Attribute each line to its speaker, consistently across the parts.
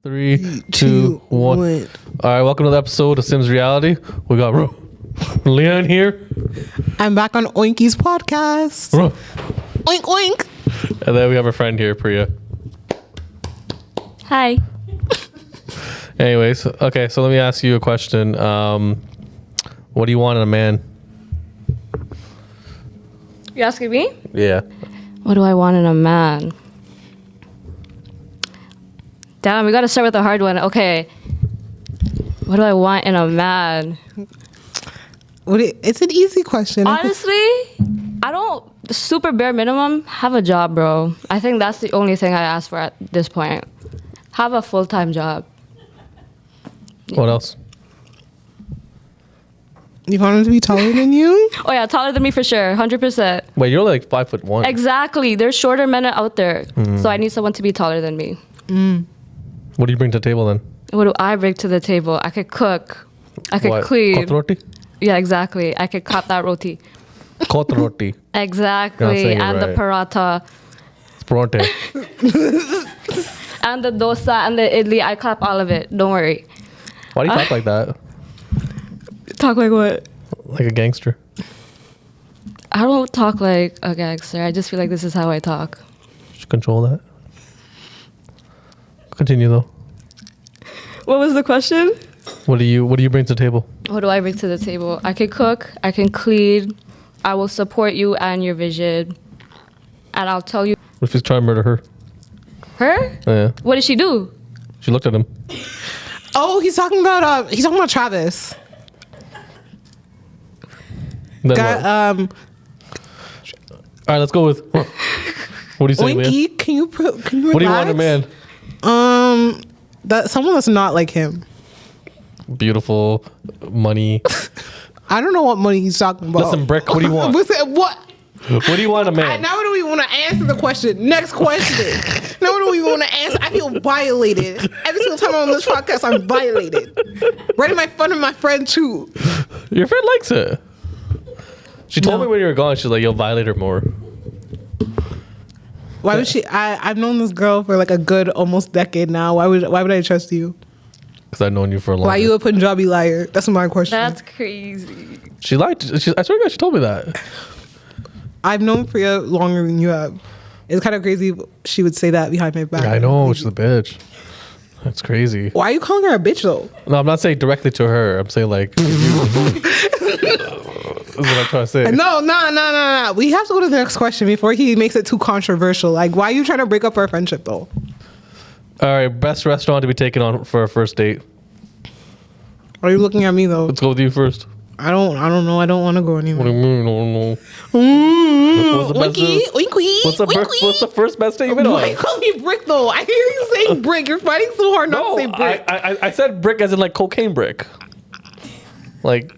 Speaker 1: 3, 2, 1. All right, welcome to the episode of Sims Reality. We got Leon here.
Speaker 2: I'm back on Oinky's podcast. Oink, oink.
Speaker 1: And then we have our friend here, Priya.
Speaker 3: Hi.
Speaker 1: Anyways, okay, so let me ask you a question. What do you want in a man?
Speaker 3: You asking me?
Speaker 1: Yeah.
Speaker 3: What do I want in a man? Damn, we gotta start with a hard one. Okay. What do I want in a man?
Speaker 2: It's an easy question.
Speaker 3: Honestly, I don't, super bare minimum, have a job, bro. I think that's the only thing I ask for at this point. Have a full-time job.
Speaker 1: What else?
Speaker 2: You want him to be taller than you?
Speaker 3: Oh yeah, taller than me for sure, 100%.
Speaker 1: Wait, you're like 5'1".
Speaker 3: Exactly. There's shorter men out there. So I need someone to be taller than me.
Speaker 1: What do you bring to the table then?
Speaker 3: What do I bring to the table? I could cook. I could clean.
Speaker 1: Kot roti?
Speaker 3: Yeah, exactly. I could cop that roti.
Speaker 1: Kot roti.
Speaker 3: Exactly. And
Speaker 1: right.
Speaker 3: the paratha.
Speaker 1: Pronte.
Speaker 3: And the dosa and the idli. I clap all of it. Don't worry.
Speaker 1: Why do you talk like that?
Speaker 3: Talk like what?
Speaker 1: Like a gangster.
Speaker 3: I don't talk like a gangster. I just feel like this is how I talk.
Speaker 1: Just control that. Continue though.
Speaker 3: What was the question?
Speaker 1: What do you bring to the table?
Speaker 3: What do I bring to the table? I can cook. I can clean. I will support you and your vision. And I'll tell you.
Speaker 1: What if he's trying to murder her?
Speaker 3: Her?
Speaker 1: Yeah.
Speaker 3: What did she do?
Speaker 1: She looked at him.
Speaker 2: Oh, he's talking about Travis.
Speaker 1: Then
Speaker 2: Got,
Speaker 1: what? All right, let's go with. What do you say, man?
Speaker 2: Oinky, can you relax?
Speaker 1: What do you want in a man?
Speaker 2: That someone that's not like him.
Speaker 1: Beautiful, money.
Speaker 2: I don't know what money he's talking about.
Speaker 1: Listen, Brick, what do you want?
Speaker 2: What?
Speaker 1: What do you want in a man?
Speaker 2: Now do we want to answer the question? Next question. Now do we want to answer? I feel violated. Every single time I'm on this podcast, I'm violated. Right in my front of my friend too.
Speaker 1: Your friend likes it. She told me when you were gone, she's like, you'll violate her more.
Speaker 2: Why would she? I've known this girl for like a good almost decade now. Why would I trust you?
Speaker 1: Because I've known you for a long time.
Speaker 2: Why are you a Punjabi liar? That's my question.
Speaker 3: That's crazy.
Speaker 1: She lied. I swear to God, she told me that.
Speaker 2: I've known Priya longer than you have. It's kind of crazy she would say that behind my back.
Speaker 1: I know, she's a bitch. That's crazy.
Speaker 2: Why are you calling her a bitch though?
Speaker 1: No, I'm not saying directly to her. I'm saying like... That's what I'm trying to say.
Speaker 2: No. We have to go to the next question before he makes it too controversial. Like, why are you trying to break up our friendship though?
Speaker 1: All right, best restaurant to be taken on for a first date.
Speaker 2: Are you looking at me though?
Speaker 1: Let's go with you first.
Speaker 2: I don't know. I don't want to go
Speaker 1: What do
Speaker 2: anywhere.
Speaker 1: you mean? No. What's the first best date you've been on?
Speaker 2: Why you call me Brick though? I hear you saying Brick. You're fighting so hard not to say Brick.
Speaker 1: I said brick as in like cocaine brick. Like,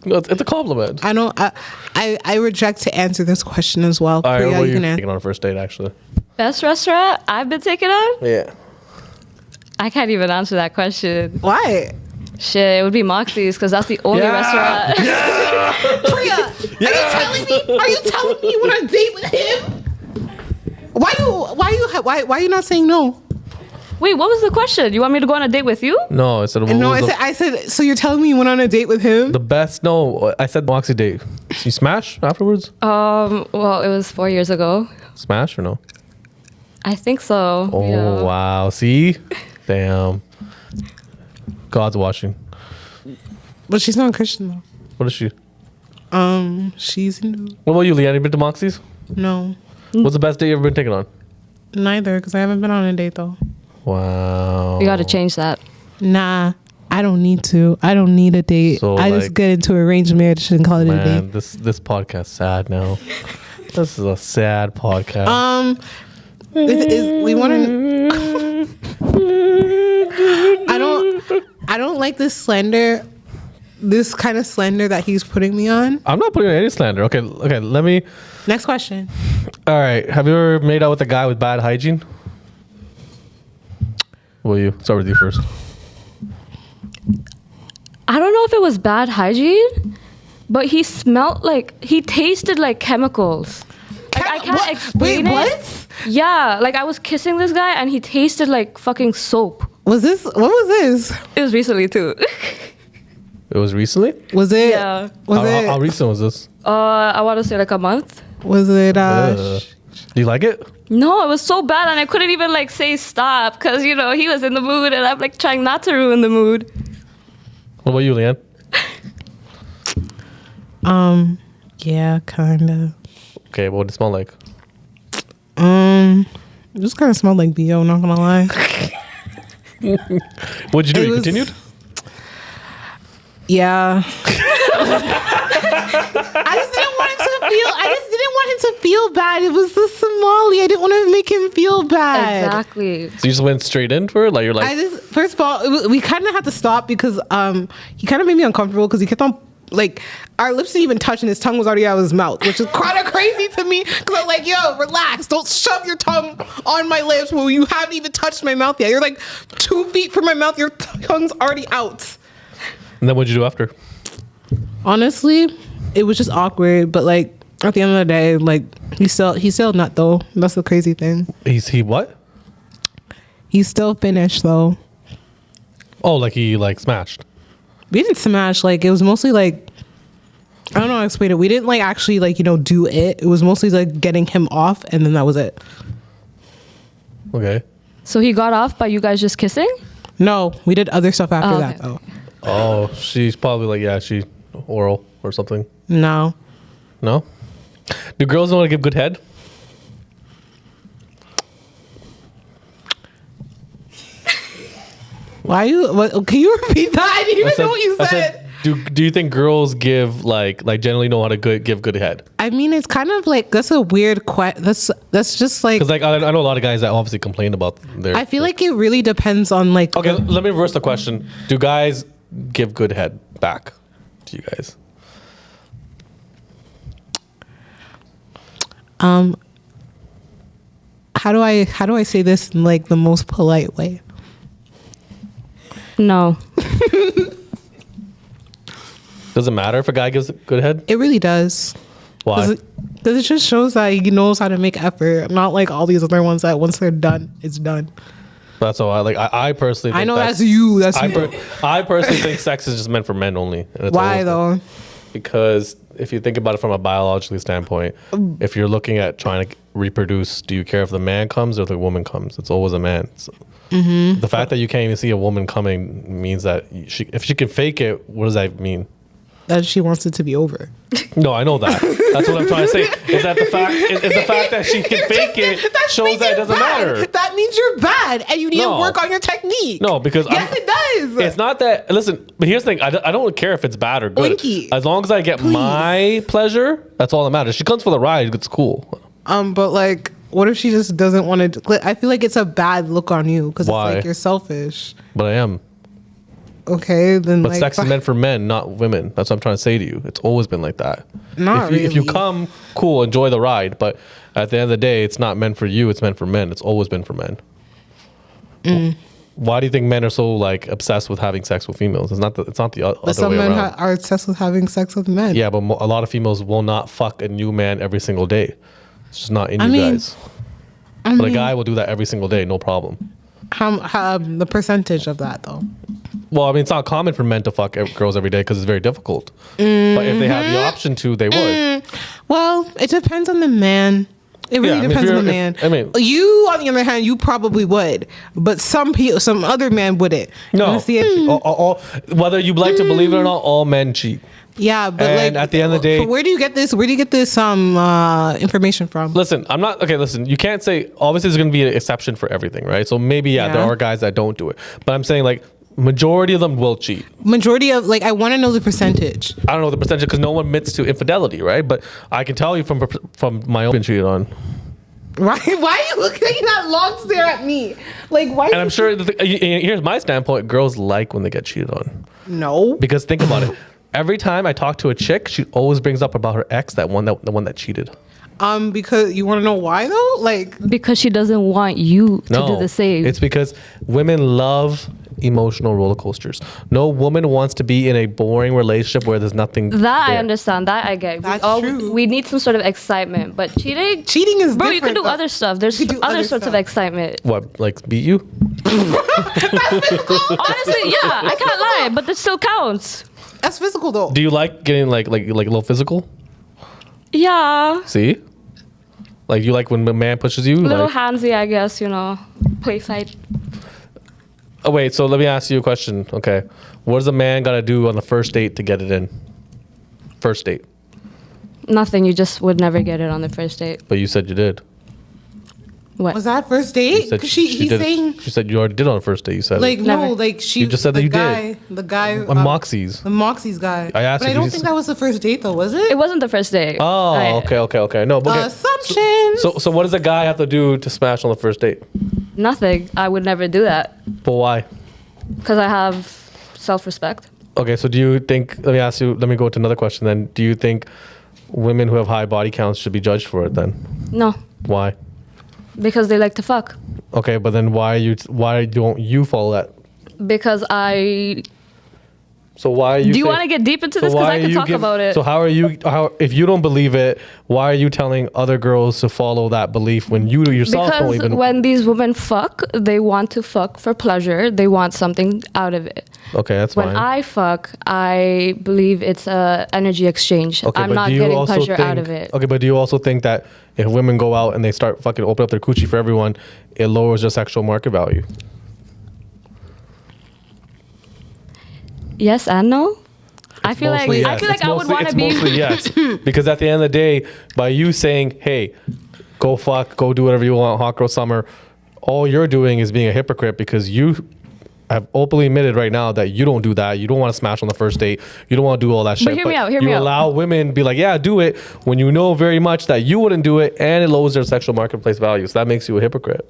Speaker 1: no, it's a compliment.
Speaker 2: I know. I reject to answer this question as well.
Speaker 1: All right,
Speaker 2: Priya,
Speaker 1: what are
Speaker 2: you
Speaker 1: you
Speaker 2: can answer.
Speaker 1: taking on a first date actually?
Speaker 3: Best restaurant I've been taken on?
Speaker 1: Yeah.
Speaker 3: I can't even answer that question.
Speaker 2: Why?
Speaker 3: Shit, it would be Moxie's because that's the only restaurant.
Speaker 2: Priya, are you telling me you want a date with him? Why are you not saying no?
Speaker 3: Wait, what was the question? You want me to go on a date with you?
Speaker 1: No, I said.
Speaker 2: I said. So you're telling me you went on a date with him?
Speaker 1: The best. No, I said Moxie date. You smash afterwards?
Speaker 3: Well, it was 4 years ago.
Speaker 1: Smash or no?
Speaker 3: I think so.
Speaker 1: Oh
Speaker 3: yeah.
Speaker 1: wow! See, damn. God's watching.
Speaker 2: But she's not a Christian though.
Speaker 1: What is she?
Speaker 2: She's Hindu.
Speaker 1: What about you, Leanne? You been to Moxie's?
Speaker 2: No,
Speaker 1: What's the best date you ever been taken on?
Speaker 2: neither, because I haven't been on a date though.
Speaker 1: Wow.
Speaker 3: You got to change that.
Speaker 2: Nah, I don't need to. I don't need a date.
Speaker 1: So,
Speaker 2: I just get into arranged marriage and call it a
Speaker 1: Man,
Speaker 2: date.
Speaker 1: this podcast's sad now. This is a sad podcast.
Speaker 2: We want to. I don't like this slander. This kind of slander that he's putting me on.
Speaker 1: I'm not putting any slander. Okay. Let me.
Speaker 2: Next question.
Speaker 1: All right. Have you ever made out with a guy with bad hygiene? Will you start with you first?
Speaker 3: I don't know if it was bad hygiene, but he tasted like chemicals. Like, I can't explain it.
Speaker 2: Wait, what?
Speaker 3: Yeah, like I was kissing this guy and he tasted like fucking soap.
Speaker 2: What was this?
Speaker 3: It was recently too.
Speaker 1: It was recently?
Speaker 2: Was it?
Speaker 3: Yeah.
Speaker 1: How recent was this?
Speaker 3: I want to say like a month.
Speaker 2: Was it?
Speaker 1: Do you like it?
Speaker 3: No, it was so bad, and I couldn't even like say stop because he was in the mood, and I'm like trying not to ruin the mood.
Speaker 1: What about you, Leanne?
Speaker 2: Yeah, kind of.
Speaker 1: Okay, what did it smell like?
Speaker 2: It just kind of smelled like BO, not gonna lie.
Speaker 1: What'd you do? You continued?
Speaker 2: Yeah. I just didn't want him to feel bad. It was the Somali. I didn't want to make him feel bad.
Speaker 3: Exactly.
Speaker 1: So you just went straight in for it? Like you're like,
Speaker 2: first of all, we kind of had to stop because he kind of made me uncomfortable because he kept on, like, our lips didn't even touch and his tongue was already out of his mouth, which is kind of crazy to me because I'm like, yo, relax. Don't shove your tongue on my lips when you haven't even touched my mouth yet. You're like 2 feet from my mouth. Your tongue's already out.
Speaker 1: and then what'd you do after?
Speaker 2: Honestly, it was just awkward, but like at the end of the day, like he's still nut though. That's the crazy thing.
Speaker 1: He what?
Speaker 2: He's still finished though.
Speaker 1: Oh, like he like smashed.
Speaker 2: We didn't smash. Like it was mostly like, I don't know how to explain it. We didn't like actually like do it. It was mostly like getting him off, and then that was it.
Speaker 1: Okay.
Speaker 3: So he got off by you guys just kissing?
Speaker 2: No, we did other stuff after
Speaker 3: Oh,
Speaker 2: that
Speaker 3: okay.
Speaker 2: though.
Speaker 1: Oh, she's probably like, yeah, she oral or something.
Speaker 2: No.
Speaker 1: No? Do girls know how to give good head?
Speaker 2: Why you? What? Can you repeat that? I didn't even know what you
Speaker 1: I
Speaker 2: said.
Speaker 1: do you think girls give like generally know how to give good head?
Speaker 2: I mean, it's kind of like that's a weird question. That's just like.
Speaker 1: Because like I know a lot of guys that obviously complain about their.
Speaker 2: I feel like it really depends on like.
Speaker 1: Okay, let me reverse the question. Do guys give good head back to you guys?
Speaker 2: How do I say this in like the most polite way?
Speaker 3: No.
Speaker 1: Does it matter if a guy gives good head?
Speaker 2: It really does.
Speaker 1: Why?
Speaker 2: Because it just shows that he knows how to make effort. Not like all these other ones that once they're done, it's done.
Speaker 1: That's all. I personally. Think
Speaker 2: I know that's you. That's you.
Speaker 1: I personally think sex is just meant for men only. And it's
Speaker 2: Why though?
Speaker 1: Because if you think about it from a biological standpoint, if you're looking at trying to reproduce, do you care if the man comes or the woman comes? It's always a man. So the fact that you can't even see a woman coming means that if she can fake it, what does that mean?
Speaker 2: That she wants it to be over.
Speaker 1: No, I know that. That's what I'm trying to say. Is that the fact that she can fake it shows that it doesn't matter.
Speaker 2: That means you're bad and you need to
Speaker 1: No.
Speaker 2: work on your technique.
Speaker 1: No, because
Speaker 2: yes, it does.
Speaker 1: It's not that. Listen, but here's the thing. I don't care if it's bad or good.
Speaker 2: Oinky.
Speaker 1: As long as I get my pleasure, that's all that matters. She comes for the ride. It's cool.
Speaker 2: But like, what if she just doesn't want to? I feel like it's a bad look on you because it's
Speaker 1: Why?
Speaker 2: like you're selfish.
Speaker 1: But I am.
Speaker 2: Okay, then.
Speaker 1: But
Speaker 2: like,
Speaker 1: sex is meant for men, not women. That's what I'm trying to say to you. It's always been like that.
Speaker 2: Not
Speaker 1: if you
Speaker 2: really.
Speaker 1: come, cool, enjoy the ride. But at the end of the day, it's not meant for you. It's meant for men. It's always been for men. Why do you think men are so like obsessed with having sex with females? It's not the other
Speaker 2: But some
Speaker 1: way
Speaker 2: men
Speaker 1: around.
Speaker 2: are obsessed with having sex with men.
Speaker 1: Yeah, but a lot of females will not fuck a new man every single day. It's just not in you
Speaker 2: mean-
Speaker 1: guys. But a guy will do that every single day, no problem.
Speaker 2: How the percentage of that though?
Speaker 1: Well, I mean, it's not common for men to fuck girls every day because it's very difficult. But if they have the option to, they would.
Speaker 2: Well, it depends on the man. It really
Speaker 1: Yeah, I mean,
Speaker 2: depends
Speaker 1: if
Speaker 2: on the
Speaker 1: you're-
Speaker 2: man.
Speaker 1: I mean-
Speaker 2: you on the other hand, you probably would, but some other man wouldn't.
Speaker 1: No.
Speaker 2: You see it?
Speaker 1: Whether you like to believe it or not, all men cheat.
Speaker 2: Yeah, but
Speaker 1: And
Speaker 2: like
Speaker 1: at the end of the day-
Speaker 2: where do you get this? Where do you get this information from?
Speaker 1: Listen, I'm not okay. Listen, you can't say obviously there's going to be an exception for everything, right? So maybe there
Speaker 2: Yeah.
Speaker 1: are guys that don't do it, but I'm saying like majority of them will cheat.
Speaker 2: Majority of like, I want to know the percentage.
Speaker 1: I don't know the percentage because no one admits to infidelity, right? But I can tell you from my own been cheated on,
Speaker 2: Why are you looking that long stare at me? Like why?
Speaker 1: and I'm sure. Here's my standpoint: girls like when they get cheated on
Speaker 2: No.
Speaker 1: because think about it. Every time I talk to a chick, she always brings up about her ex, the one that cheated.
Speaker 2: Because you want to know why though? Like
Speaker 3: Because she doesn't want you to do the same.
Speaker 1: It's because women love emotional roller coasters. No woman wants to be in a boring relationship where there's nothing.
Speaker 3: That I
Speaker 1: there.
Speaker 3: understand. That I get.
Speaker 2: That's true.
Speaker 3: We need some sort of excitement. But cheating
Speaker 2: cheating is
Speaker 3: bro,
Speaker 2: different.
Speaker 3: you can do
Speaker 2: though.
Speaker 3: other stuff. There's
Speaker 2: You can do
Speaker 3: other
Speaker 2: other
Speaker 3: sorts of
Speaker 2: stuff.
Speaker 3: excitement.
Speaker 1: What, like beat you?
Speaker 3: Honestly, yeah, I can't lie, but this still counts.
Speaker 2: That's physical though.
Speaker 1: Do you like getting like a little physical?
Speaker 3: Yeah,
Speaker 1: See? Like you like when a man pushes you?
Speaker 3: little
Speaker 1: Like,
Speaker 3: handsy, I guess. Play fight.
Speaker 1: oh wait, so let me ask you a question. Okay. What does a man gotta do on the first date to get it in? First date.
Speaker 3: Nothing. You just would never get it on the first date.
Speaker 1: But you said you did.
Speaker 3: What?
Speaker 2: Was that first date?
Speaker 1: You said
Speaker 2: 'Cause
Speaker 1: she
Speaker 2: he's
Speaker 1: did.
Speaker 2: saying
Speaker 1: She said you already did on the first date. You said
Speaker 2: like
Speaker 3: Never.
Speaker 2: no, like she.
Speaker 1: You just said that
Speaker 2: the
Speaker 1: you
Speaker 2: guy,
Speaker 1: did.
Speaker 2: The guy.
Speaker 1: on Moxie's.
Speaker 2: The Moxie's guy.
Speaker 1: I asked
Speaker 2: but I
Speaker 1: if
Speaker 2: don't
Speaker 1: you
Speaker 2: think
Speaker 1: s-
Speaker 2: that was the first date though, was it?
Speaker 3: It wasn't the first date.
Speaker 1: Oh, okay. No, but okay.
Speaker 2: Assumptions.
Speaker 1: So what does a guy have to do to smash on the first date?
Speaker 3: Nothing. I would never do that
Speaker 1: But why?
Speaker 3: because I have self-respect.
Speaker 1: Okay, so do you think? Let me go to another question. Then, do you think women who have high body counts should be judged for it? Then,
Speaker 3: No,
Speaker 1: why?
Speaker 3: because they like to fuck.
Speaker 1: Okay, but then why don't you follow that?
Speaker 3: Because I.
Speaker 1: So why are you?
Speaker 3: Do you want to get deep into this? Because I can talk about it.
Speaker 1: So how if you don't believe it, why are you telling other girls to follow that belief when you yourself don't
Speaker 3: Because
Speaker 1: even?
Speaker 3: when these women fuck, they want to fuck for pleasure. They want something out of it.
Speaker 1: Okay, that's
Speaker 3: When
Speaker 1: fine.
Speaker 3: I fuck, I believe it's a energy exchange.
Speaker 1: Okay,
Speaker 3: I'm
Speaker 1: but
Speaker 3: not
Speaker 1: do you
Speaker 3: getting
Speaker 1: also
Speaker 3: pleasure out
Speaker 1: think-
Speaker 3: of it.
Speaker 1: Okay, but do you also think that if women go out and they start fucking open up their coochie for everyone, it lowers their sexual market value?
Speaker 3: Yes and no. I feel like
Speaker 1: Mostly
Speaker 3: I
Speaker 1: yes.
Speaker 3: feel like
Speaker 1: It's
Speaker 3: I would
Speaker 1: mostly-
Speaker 3: want to
Speaker 1: it's
Speaker 3: be.
Speaker 1: mostly yes, because at the end of the day, by you saying, "Hey, go fuck, go do whatever you want, hot girl summer," all you're doing is being a hypocrite because you have openly admitted right now that you don't do that. You don't want to smash on the first date. You don't want to do all that shit.
Speaker 3: hear me out, hear
Speaker 1: you
Speaker 3: me out.
Speaker 1: allow women be like, "Yeah, do it," when you know very much that you wouldn't do it, and it lowers their sexual marketplace value. So that makes you a hypocrite.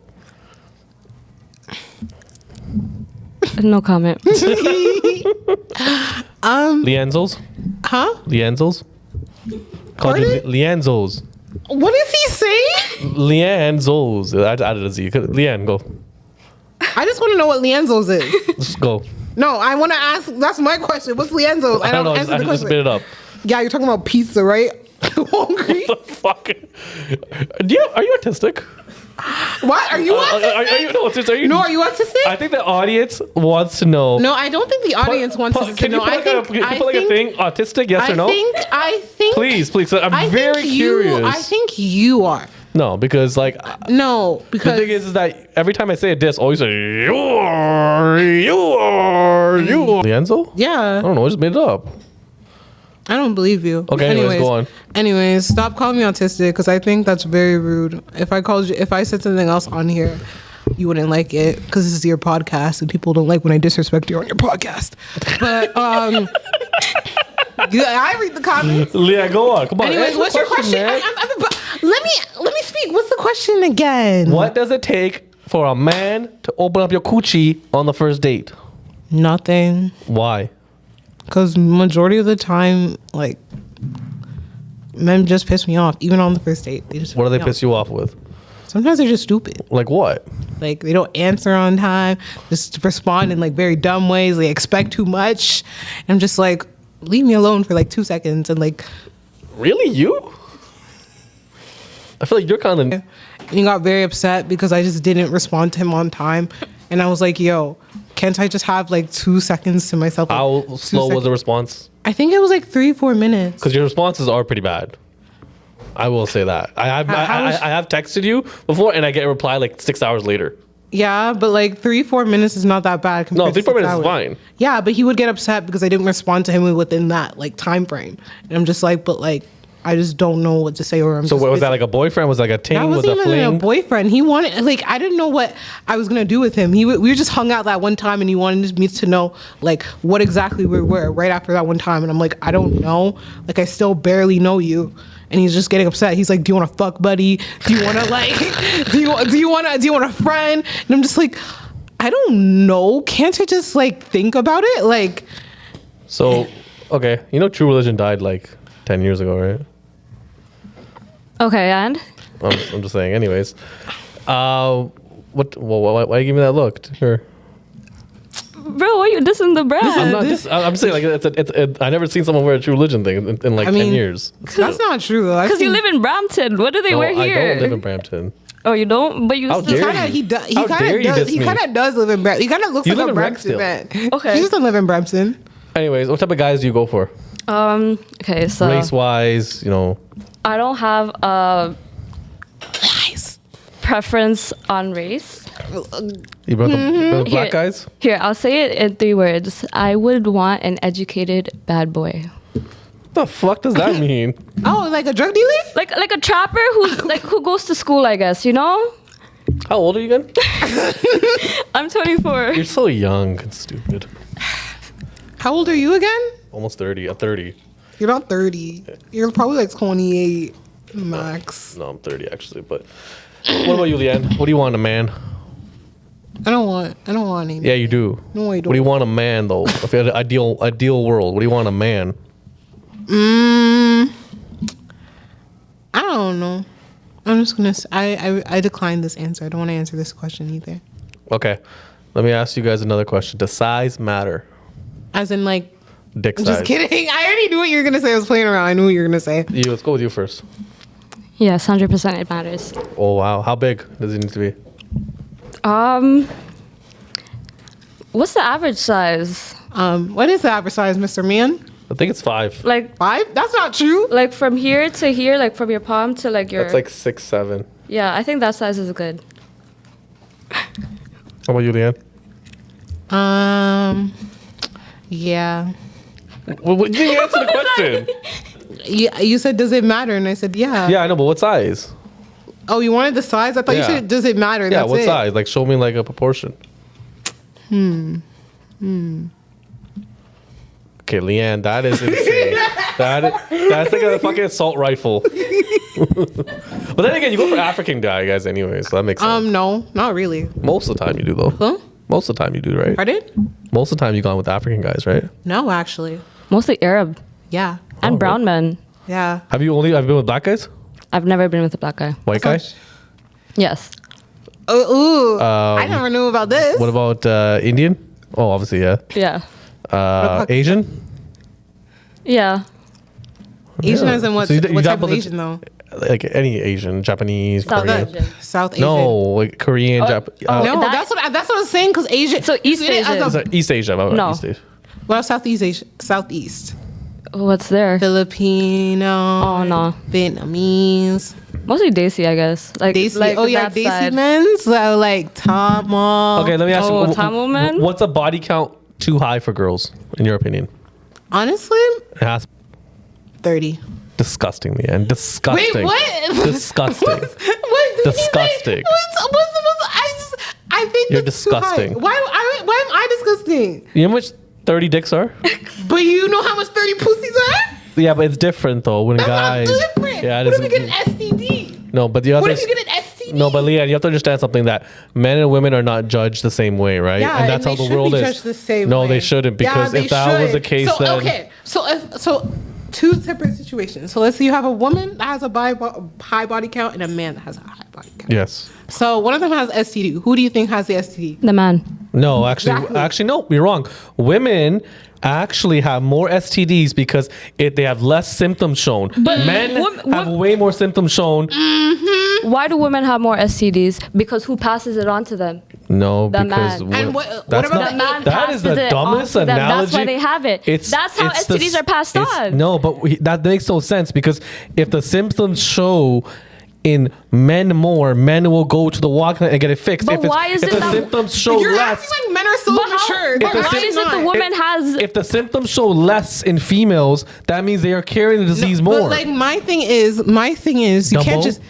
Speaker 3: No comment.
Speaker 1: Lienzos,
Speaker 2: Huh?
Speaker 1: Lienzos, called you
Speaker 2: Pardon?
Speaker 1: Lienzos,
Speaker 2: What is he saying?
Speaker 1: Lienzos. I added a Z. Lien, go.
Speaker 2: I just want to know what Lienzo's is.
Speaker 1: Just go.
Speaker 2: No, I want to ask. That's my question. What's Lienzo's?
Speaker 1: I don't know.
Speaker 2: answer
Speaker 1: I
Speaker 2: the
Speaker 1: just
Speaker 2: question.
Speaker 1: spit it up.
Speaker 2: Yeah, you're talking about pizza, right? Hungry?
Speaker 1: The fuck? Are you autistic?
Speaker 2: What? Are you autistic?
Speaker 1: Are you?
Speaker 2: No, are you autistic?
Speaker 1: I think the audience wants to know.
Speaker 2: No, I don't think the audience wants us to
Speaker 1: Can you
Speaker 2: know.
Speaker 1: put like a thing? Autistic? Yes or no?
Speaker 2: I think.
Speaker 1: Please. I'm
Speaker 2: I
Speaker 1: very
Speaker 2: think
Speaker 1: curious.
Speaker 2: I think you are.
Speaker 1: No, because like
Speaker 2: No,
Speaker 1: the
Speaker 2: because
Speaker 1: thing is that every time I say a diss, always say you are. Lienzo?
Speaker 2: yeah,
Speaker 1: I don't know. I just made it up.
Speaker 2: I don't believe you.
Speaker 1: Okay, anyways, go on.
Speaker 2: Anyways, stop calling me autistic because I think that's very rude. If I said something else on here, you wouldn't like it because this is your podcast and people don't like when I disrespect you on your podcast. But I read the comments.
Speaker 1: Leah, go on. Come on.
Speaker 2: Anyways,
Speaker 1: answer
Speaker 2: what's
Speaker 1: the
Speaker 2: your question?
Speaker 1: man.
Speaker 2: Let me speak. What's the question again?
Speaker 1: What does it take for a man to open up your coochie on the first date?
Speaker 2: Nothing.
Speaker 1: Why?
Speaker 2: Because majority of the time, like, men just piss me off. Even on the first date, they just.
Speaker 1: What do they piss you off with?
Speaker 2: Sometimes they're just stupid.
Speaker 1: Like what?
Speaker 2: Like they don't answer on time. Just respond in like very dumb ways. They expect too much. And I'm just like, leave me alone for like 2 seconds. And like,
Speaker 1: Really, you? I feel like you're kind of.
Speaker 2: and he got very upset because I just didn't respond to him on time. And I was like, yo, can't I just have like 2 seconds to myself? Like,
Speaker 1: How
Speaker 2: 2
Speaker 1: slow was
Speaker 2: seconds?
Speaker 1: the response?
Speaker 2: I think it was like 3-4 minutes.
Speaker 1: Because your responses are pretty bad. I will say that. I have texted you before, and I get a reply like 6 hours later.
Speaker 2: Yeah, but like 3-4 minutes is not that bad.
Speaker 1: No,
Speaker 2: compared to
Speaker 1: 3-4 minutes
Speaker 2: 6
Speaker 1: is
Speaker 2: hours.
Speaker 1: fine.
Speaker 2: Yeah, but he would get upset because I didn't respond to him within that like time frame. And I'm just like, but like, I just don't know what to say. Or I'm
Speaker 1: So
Speaker 2: just
Speaker 1: what was that
Speaker 2: busy.
Speaker 1: like a boyfriend? Was it like a ting?
Speaker 2: That
Speaker 1: Was
Speaker 2: wasn't
Speaker 1: a
Speaker 2: even a
Speaker 1: fling?
Speaker 2: boyfriend. He wanted like I didn't know what I was gonna do with him. We were just hung out that one time, and he wanted me to know like what exactly we were right after that one time. And I'm like, I don't know. Like I still barely know you. And he's just getting upset. He's like, "Do you want to fuck, buddy? Do you want to like? do you want a friend?" And I'm just like, I don't know. Can't I just like think about it? Like,
Speaker 1: So, okay, you know, True Religion died like 10 years ago, right?
Speaker 3: Okay, and
Speaker 1: I'm just saying. Anyways, why are you giving me that look? Sure.
Speaker 3: bro, why you dissing the brand?
Speaker 1: I'm saying like I never seen someone wear a True Religion thing in like
Speaker 2: I mean,
Speaker 1: 10 years.
Speaker 2: that's not true.
Speaker 3: Because you live in Brampton. What do they
Speaker 1: No,
Speaker 3: wear
Speaker 1: I
Speaker 3: here?
Speaker 1: don't live in Brampton.
Speaker 3: Oh, you don't? But you
Speaker 1: How
Speaker 3: still
Speaker 1: dare
Speaker 2: Kinda,
Speaker 1: you?
Speaker 2: he
Speaker 1: How dare you diss
Speaker 2: he
Speaker 1: me?
Speaker 2: kind of does live in Brampton. He kind of looks
Speaker 1: You
Speaker 2: like
Speaker 1: live
Speaker 2: a
Speaker 1: in
Speaker 2: Brampton
Speaker 1: Rexdale.
Speaker 2: man.
Speaker 3: Okay.
Speaker 2: He just doesn't live in Brampton.
Speaker 1: Anyways, what type of guys do you go for?
Speaker 3: Okay, so
Speaker 1: Race wise, you know.
Speaker 3: I don't have a
Speaker 2: Nice.
Speaker 3: preference on race.
Speaker 1: You brought the black
Speaker 3: Here.
Speaker 1: guys?
Speaker 3: Here, I'll say it in 3 words. I would want an educated bad boy.
Speaker 1: What the fuck does that mean?
Speaker 2: Oh, like a drug dealer?
Speaker 3: Like a trapper who's like who goes to school, I guess, you know?
Speaker 1: How old are you again?
Speaker 3: I'm 24.
Speaker 1: You're so young and stupid.
Speaker 2: How old are you again?
Speaker 1: Almost 30. I'm 30.
Speaker 2: You're not 30. You're probably like 28 max.
Speaker 1: No, I'm 30 actually. But what about you, Leanne? What do you want in a man?
Speaker 2: I don't want any.
Speaker 1: Yeah, you do.
Speaker 2: No, I
Speaker 1: What do you want in a man though? If you had an ideal world, what do you want in a man?
Speaker 2: I don't know. I'm just gonna. I decline this answer. I don't want to answer this question either.
Speaker 1: Okay, let me ask you guys another question. Does size matter?
Speaker 2: As in, like,
Speaker 1: Dick
Speaker 2: I'm
Speaker 1: size.
Speaker 2: just kidding. I already knew what you were gonna say. I was playing around. I knew what you were gonna say.
Speaker 1: Let's go with you first.
Speaker 3: Yes, 100% it matters.
Speaker 1: Oh wow, how big does it need to be?
Speaker 3: What's the average size?
Speaker 2: What is the average size, Mr. Man?
Speaker 1: I think it's 5.
Speaker 3: Like
Speaker 2: 5? That's not true.
Speaker 3: from here to here, like from your palm to like your
Speaker 1: That's like 6, 7.
Speaker 3: Yeah, I think that size is good.
Speaker 1: How about you, Leanne?
Speaker 2: Yeah.
Speaker 1: Well, you didn't answer the question.
Speaker 2: You said, does it matter? And I said, yeah.
Speaker 1: Yeah, I know, but what size?
Speaker 2: Oh, you wanted the size? I thought you
Speaker 1: Yeah.
Speaker 2: said, does it matter?
Speaker 1: Yeah,
Speaker 2: That's
Speaker 1: what
Speaker 2: it.
Speaker 1: size? Like, show me like a proportion. Okay, Leanne, that is insane. That's like a fucking assault rifle. But then again, you go for African guys anyway, so that makes sense.
Speaker 2: No, not really.
Speaker 1: Most of the time you do though.
Speaker 2: Huh?
Speaker 1: Most of the time you do, right?
Speaker 2: Pardon?
Speaker 1: Most of the time you gone with African guys, right?
Speaker 2: No, actually.
Speaker 3: Mostly Arab
Speaker 2: Yeah.
Speaker 3: and brown men.
Speaker 2: Yeah.
Speaker 1: Have you been with black guys?
Speaker 3: I've never been with a black guy.
Speaker 1: White guy?
Speaker 3: Yes.
Speaker 2: Ooh. I never knew about this.
Speaker 1: What about Indian? Oh, obviously, yeah.
Speaker 3: Yeah.
Speaker 1: Asian?
Speaker 3: Yeah.
Speaker 2: Asian
Speaker 1: Yeah.
Speaker 2: as in what,
Speaker 1: So you
Speaker 2: what
Speaker 1: got
Speaker 2: type of
Speaker 1: both the-
Speaker 2: Asian though?
Speaker 1: Like any Asian, Japanese,
Speaker 3: South
Speaker 1: Korean.
Speaker 3: Asian.
Speaker 2: South Asian.
Speaker 1: No, like Korean,
Speaker 3: Oh,
Speaker 1: Japanese.
Speaker 3: oh,
Speaker 2: No,
Speaker 3: That-
Speaker 2: that's what I was saying because Asian.
Speaker 3: So East
Speaker 2: you see it as
Speaker 3: Asian.
Speaker 2: a-
Speaker 1: East Asia. my bad,
Speaker 3: No.
Speaker 1: East Asia.
Speaker 2: Well, Southeast Asia, Southeast.
Speaker 3: What's there?
Speaker 2: Filipino.
Speaker 3: Oh no.
Speaker 2: Vietnamese.
Speaker 3: Mostly Desi, I guess. Like,
Speaker 2: Desi.
Speaker 3: like
Speaker 2: Oh yeah,
Speaker 3: that
Speaker 2: Desi
Speaker 3: side.
Speaker 2: men. So like Tamil.
Speaker 1: Okay, let me ask
Speaker 3: Oh,
Speaker 1: you.
Speaker 3: Tamil men?
Speaker 1: What's a body count too high for girls, in your opinion?
Speaker 2: Honestly,
Speaker 1: It has
Speaker 2: 30.
Speaker 1: disgusting, Leanne. Disgusting.
Speaker 2: Wait, what?
Speaker 1: Disgusting.
Speaker 2: What did you say?
Speaker 1: Disgusting.
Speaker 2: I think
Speaker 1: You're
Speaker 2: that's too high.
Speaker 1: disgusting.
Speaker 2: Why am I disgusting?
Speaker 1: You know how much 30 dicks are?
Speaker 2: But you know how much 30 pussies are?
Speaker 1: Yeah, but it's different though when
Speaker 2: That's
Speaker 1: guys.
Speaker 2: not different.
Speaker 1: Yeah, it
Speaker 2: What
Speaker 1: is.
Speaker 2: if you get an STD?
Speaker 1: No, but the other.
Speaker 2: What if you get an STD?
Speaker 1: No, but Leanne, you have to understand something that men and women are not judged the same way, right?
Speaker 2: Yeah,
Speaker 1: and that's
Speaker 2: and
Speaker 1: how
Speaker 2: they
Speaker 1: the
Speaker 2: should
Speaker 1: world
Speaker 2: be
Speaker 1: is.
Speaker 2: judged the same
Speaker 1: no,
Speaker 2: way.
Speaker 1: they shouldn't, because
Speaker 2: Yeah,
Speaker 1: if that was the case,
Speaker 2: so,
Speaker 1: then
Speaker 2: okay, so two separate situations. So let's say you have a woman that has a high body count and a man that has a high body count.
Speaker 1: yes.
Speaker 2: So one of them has STD. Who do you think has the STD?
Speaker 3: The man.
Speaker 1: No, actually,
Speaker 2: Exactly.
Speaker 1: no, you're wrong. Women actually have more STDs because they have less symptoms shown.
Speaker 3: But
Speaker 1: Men have way more symptoms shown.
Speaker 3: Why do women have more STDs? Because who passes it on to them?
Speaker 1: No,
Speaker 3: The
Speaker 1: because
Speaker 3: man.
Speaker 2: And what
Speaker 1: that's
Speaker 2: about
Speaker 1: not-
Speaker 2: the
Speaker 3: man
Speaker 1: that is the
Speaker 3: passes it
Speaker 1: dumbest
Speaker 3: on to them.
Speaker 1: analogy.
Speaker 3: That's why they have it. That's how STDs are passed on.
Speaker 1: No, but that makes no sense because if the symptoms show in men more, men will go to the walk and get it fixed.
Speaker 3: But why is
Speaker 1: if
Speaker 3: it
Speaker 1: the
Speaker 3: that-
Speaker 1: symptoms show
Speaker 2: You're
Speaker 1: less?
Speaker 2: acting like men are so
Speaker 3: But how-
Speaker 2: mature.
Speaker 3: but
Speaker 2: They're
Speaker 3: why
Speaker 2: actually
Speaker 3: is it the
Speaker 2: not.
Speaker 3: woman has?
Speaker 1: If the symptoms show less in females, that means they are carrying the disease more.
Speaker 2: But like my thing is, you can't
Speaker 1: Dumbo?
Speaker 2: just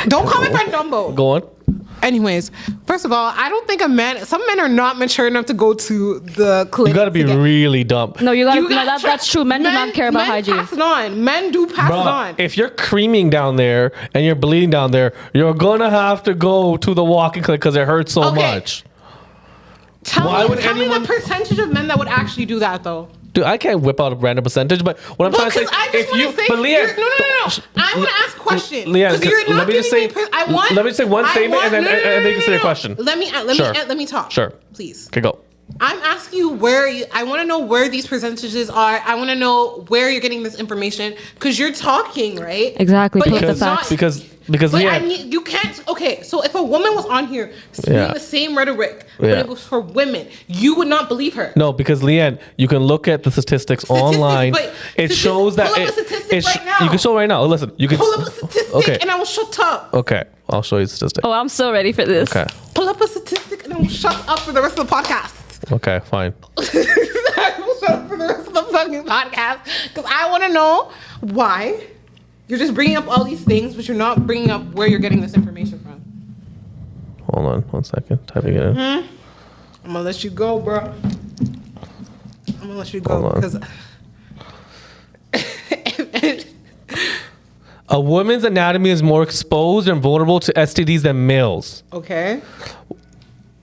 Speaker 2: don't call my friend Dumbo.
Speaker 1: Go on.
Speaker 2: Anyways, first of all, I don't think some men are not mature enough to go to the clinic.
Speaker 1: You got to be really dumb.
Speaker 3: No, you gotta.
Speaker 2: You
Speaker 3: No,
Speaker 2: gotta
Speaker 3: that's true. Men do not care about
Speaker 2: men
Speaker 3: hygiene.
Speaker 2: Pass it on. Men do pass it on.
Speaker 1: Bruh, if you're creaming down there and you're bleeding down there, you're gonna have to go to the walking clinic because it hurts so
Speaker 2: Okay.
Speaker 1: much.
Speaker 2: Tell me
Speaker 1: anyone-
Speaker 2: the percentage of men that would actually do that though.
Speaker 1: Dude, I can't whip out a random percentage, but what I'm
Speaker 2: Well,
Speaker 1: trying to say,
Speaker 2: because I just
Speaker 1: if
Speaker 2: want
Speaker 1: you,
Speaker 2: to say,
Speaker 1: but Leanne,
Speaker 2: no. I want to ask questions.
Speaker 1: Leanne,
Speaker 2: 'Cause you're not
Speaker 1: let me just
Speaker 2: giving
Speaker 1: say,
Speaker 2: I want.
Speaker 1: let me just say one
Speaker 2: I
Speaker 1: statement
Speaker 2: want-
Speaker 1: and then
Speaker 2: no,
Speaker 1: and then you can say
Speaker 2: no,
Speaker 1: your question.
Speaker 2: Let me
Speaker 1: Sure.
Speaker 2: let me talk.
Speaker 1: Sure.
Speaker 2: Please.
Speaker 1: Okay, go.
Speaker 2: I'm asking you I want to know where these percentages are. I want to know where you're getting this information because you're talking, right?
Speaker 3: Exactly.
Speaker 2: But
Speaker 3: Put the
Speaker 2: it's not-
Speaker 3: facts.
Speaker 1: Because
Speaker 2: But
Speaker 1: Leanne,
Speaker 2: I mean, you can't. Okay, so if a woman was on here speaking
Speaker 1: Yeah.
Speaker 2: the same rhetoric, but
Speaker 1: Yeah.
Speaker 2: it was for women, you would not believe her.
Speaker 1: no, because Leanne, you can look at the statistics online.
Speaker 2: but
Speaker 1: It
Speaker 2: statistics-
Speaker 1: shows that
Speaker 2: pull up a statistic right now.
Speaker 1: you can show right now. Listen, you can
Speaker 2: Pull up a statistic
Speaker 1: Okay.
Speaker 2: and I will shut up.
Speaker 1: Okay, I'll show you the statistic.
Speaker 3: Oh, I'm so ready for this.
Speaker 1: Okay,
Speaker 2: Pull up a statistic and I will shut up for the rest of the podcast.
Speaker 1: okay, fine.
Speaker 2: I will shut up for the rest of the fucking podcast because I want to know why you're just bringing up all these things, but you're not bringing up where you're getting this information from.
Speaker 1: Hold on 1 second. Typing it in.
Speaker 2: I'm gonna let you go, bro. I'm gonna let you go
Speaker 1: Hold on.
Speaker 2: because.
Speaker 1: A woman's anatomy is more exposed and vulnerable to STDs than males.
Speaker 2: Okay.